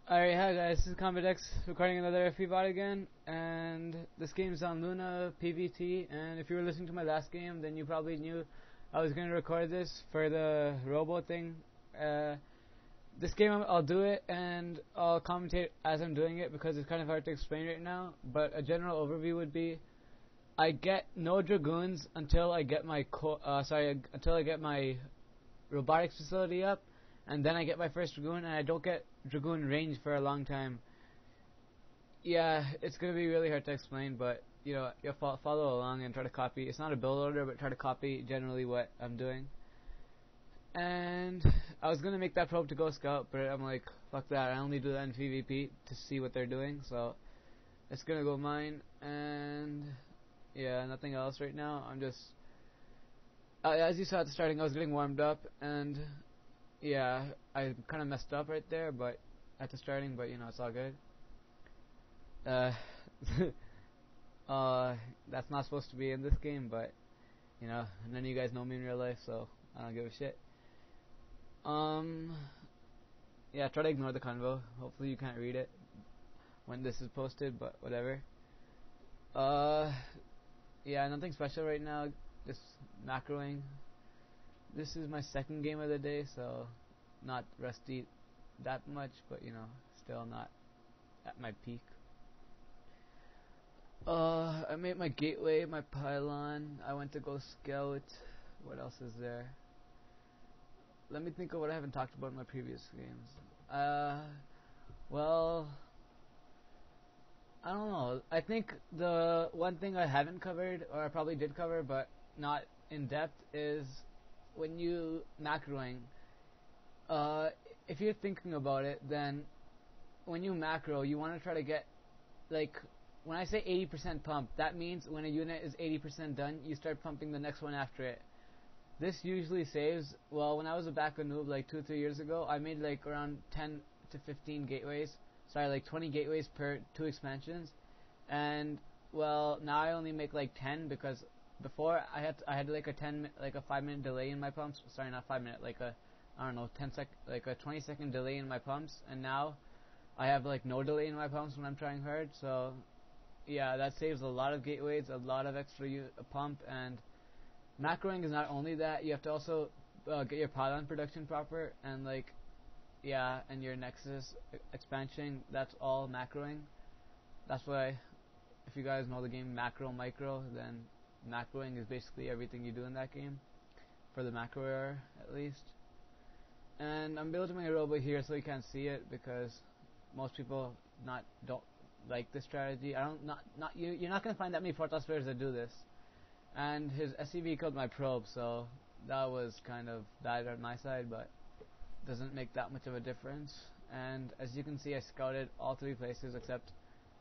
Alright, hi guys, this is CombatX recording another FP bot again, and this game's on Luna PvT, and if you were listening to my last game, then you probably knew I was going to record this for the robo thing. This game I'll do it, and I'll commentate as I'm doing it because it's kind of hard to explain right now, but a general overview would be, I get no Dragoons until I get my robotics facility up, and then I get my first Dragoon, and I don't get Dragoon range for a long time. Yeah, it's gonna be really hard to explain, but you know, you'll follow along and try to copy. It's not a build order, but try to copy generally what I'm doing. And I was gonna make that probe to go scout, but I'm like, fuck that. I only do that in PvP to see what they're doing, so it's gonna go mine. And yeah, nothing else right now. I'm just as you saw at the starting, I was getting warmed up, and yeah, I kind of messed up right there, but at the starting, but you know, it's all good. That's not supposed to be in this game, but you know, none of you guys know me in real life, so I don't give a shit. Yeah, try to ignore the convo. Hopefully you can't read it when this is posted, but whatever. Yeah, nothing special right now, just macroing. This is my second game of the day, so not rusty that much, but you know, still not at my peak. I made my gateway, my pylon. I went to go scout. What else is there? Let me think of what I haven't talked about in my previous games. Well, I don't know. I think the one thing I haven't covered, or I probably did cover, but not in depth, is when you macroing. If you're thinking about it, then when you macro, you want to try to get, like, when I say 80% pump, that means when a unit is 80% done, you start pumping the next one after it. This usually saves, well, when I was a back noob like 2 or 3 years ago, I made like around 10 to 15 gateways, like 20 gateways per 2 expansions, and well, now I only make like 10 because before I had like a 5-minute delay in my pumps. Sorry, not 5 minute, like a, I don't know, 20-second delay in my pumps, and now I have like no delay in my pumps when I'm trying hard. So yeah, that saves a lot of gateways, a lot of extra pump. And macroing is not only that, you have to also get your pylon production proper, and like, yeah, and your nexus expansion, that's all macroing. That's why, if you guys know the game macro micro, then macroing is basically everything you do in that game, for the macro error at least. And I'm building my robot here so you can't see it because most people don't like this strategy. You're not gonna find that many Protoss players that do this. And his SCV killed my probe, so that was kind of bad on my side, but doesn't make that much of a difference. And as you can see, I scouted all 3 places except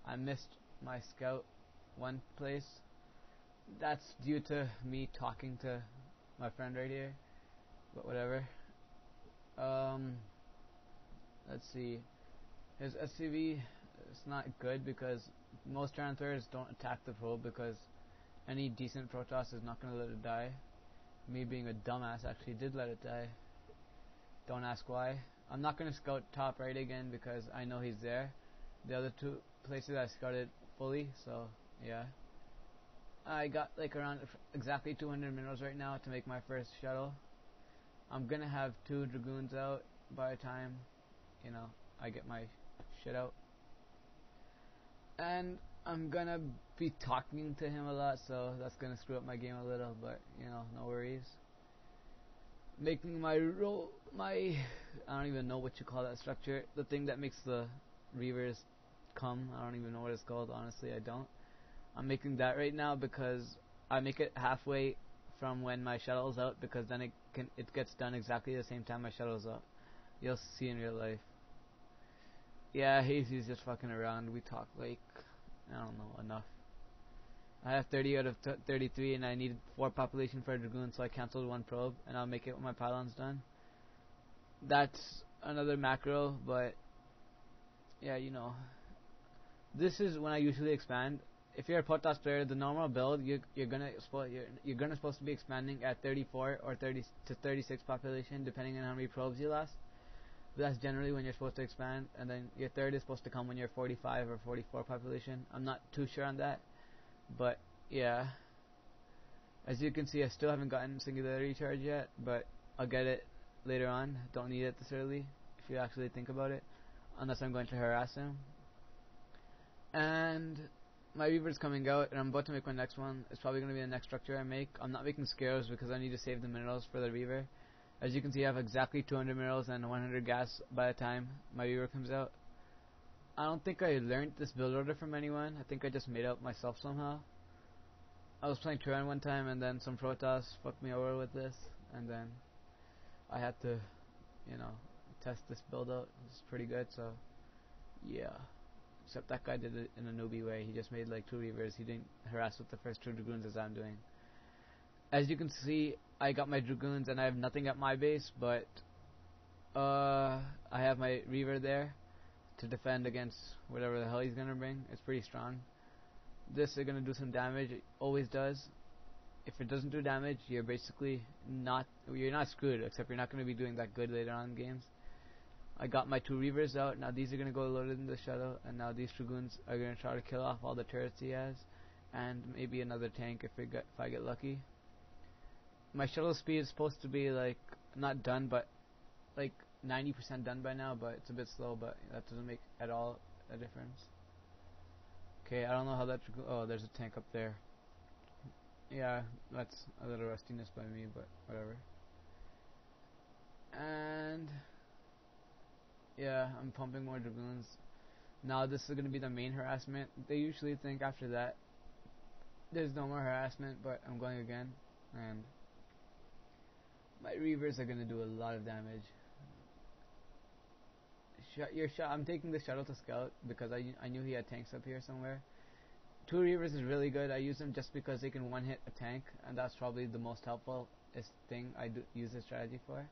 I missed my scout one place. That's due to me talking to my friend right here, but whatever. Let's see. His SCV is not good because most transfers don't attack the probe because any decent Protoss is not going to let it die. Me being a dumbass actually did let it die. Don't ask why. I'm not going to scout top right again because I know he's there. The other 2 places I scouted fully, so yeah. I got like around exactly 200 minerals right now to make my first shuttle. I'm going to have 2 Dragoons out by the time, you know, I get my shit out. And I'm gonna be talking to him a lot, so that's gonna screw up my game a little, but you know, no worries. Making my I don't even know what you call that structure, the thing that makes the reavers come. I don't even know what it's called, honestly. I don't. I'm making that right now because I make it halfway from when my shuttle's out, because then it gets done exactly the same time my shuttle's out. You'll see in real life. Yeah, Hazy's just fucking around. We talk like, I don't know, enough. I have 30 out of 33, and I needed 4 population for a Dragoon, so I cancelled 1 probe, and I'll make it when my pylon's done. That's another macro, but yeah, you know, this is when I usually expand. If you're a Protoss player, the normal build, you're gonna supposed to be expanding at 34 or 30 to 36 population, depending on how many probes you last. That's generally when you're supposed to expand, and then your third is supposed to come when you're 45 or 44 population. I'm not too sure on that, but yeah. As you can see, I still haven't gotten singularity charge yet, but I'll get it later on. Don't need it this early, if you actually think about it, unless I'm going to harass him. And my Reaver's coming out, and I'm about to make my next one. It's probably going to be the next structure I make. I'm not making scarabs because I need to save the minerals for the Reaver. As you can see, I have exactly 200 minerals and 100 gas by the time my Reaver comes out. I don't think I learned this build order from anyone. I think I just made it up myself somehow. I was playing Turan one time, and then some Protoss fucked me over with this, and then I had to, test this build out. It was pretty good, so yeah. Except that guy did it in a newbie way. He just made like 2 Reavers. He didn't harass with the first 2 Dragoons as I'm doing. As you can see, I got my Dragoons and I have nothing at my base, but I have my Reaver there to defend against whatever the hell he's gonna bring. It's pretty strong. This is gonna do some damage. It always does. If it doesn't do damage, you're basically not screwed, except you're not gonna be doing that good later on in games. I got my 2 Reavers out. Now these are gonna go loaded in the shuttle, and now these Dragoons are gonna try to kill off all the turrets he has, and maybe another tank if I get lucky. My shuttle speed is supposed to be like not done, but like 90% done by now, but it's a bit slow, but that doesn't make at all a difference. Okay, I don't know how that oh, there's a tank up there. Yeah, that's a little rustiness by me, but whatever. And yeah, I'm pumping more Dragoons. Now this is going to be the main harassment. They usually think after that there's no more harassment, but I'm going again, and my Reavers are going to do a lot of damage. I'm taking the shuttle to scout because I knew he had tanks up here somewhere. 2 Reavers is really good. I use them just because they can one-hit a tank, and that's probably the most helpful thing I use this strategy for.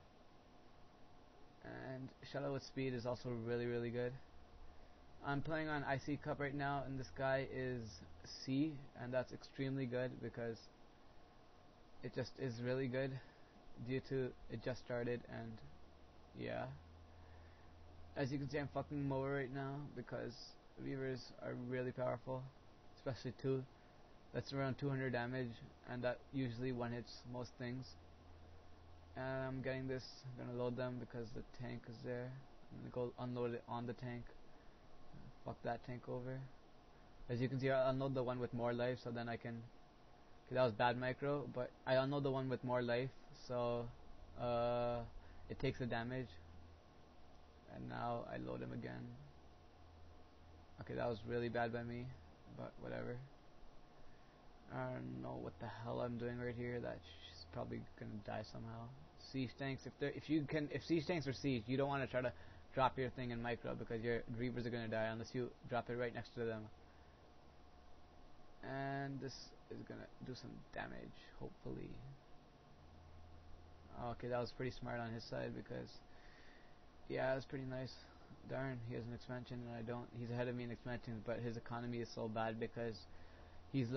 And shuttle with speed is also really, really good. I'm playing on IC Cup right now, and this guy is C, and that's extremely good because it just is really good due to it just started, and yeah. As you can see, I'm fucking him over right now because Reavers are really powerful, especially 2. That's around 200 damage, and that usually one-hits most things. And I'm getting this, I'm gonna load them because the tank is there. I'm gonna go unload it on the tank. Fuck that tank over. As you can see, I unload the one with more life, so then I can. Okay, that was bad micro, but I unload the one with more life, so it takes the damage. And now I load him again. Okay, that was really bad by me, but whatever. I don't know what the hell I'm doing right here. That's probably gonna die somehow. Siege tanks. If siege tanks are siege, you don't want to try to drop your thing in micro because your Reavers are gonna die unless you drop it right next to them. And this is gonna do some damage, hopefully. Okay, that was pretty smart on his side because yeah, that's pretty nice. Darn, he has an expansion and I don't. He's ahead of me in expansions, but his economy is so bad because he's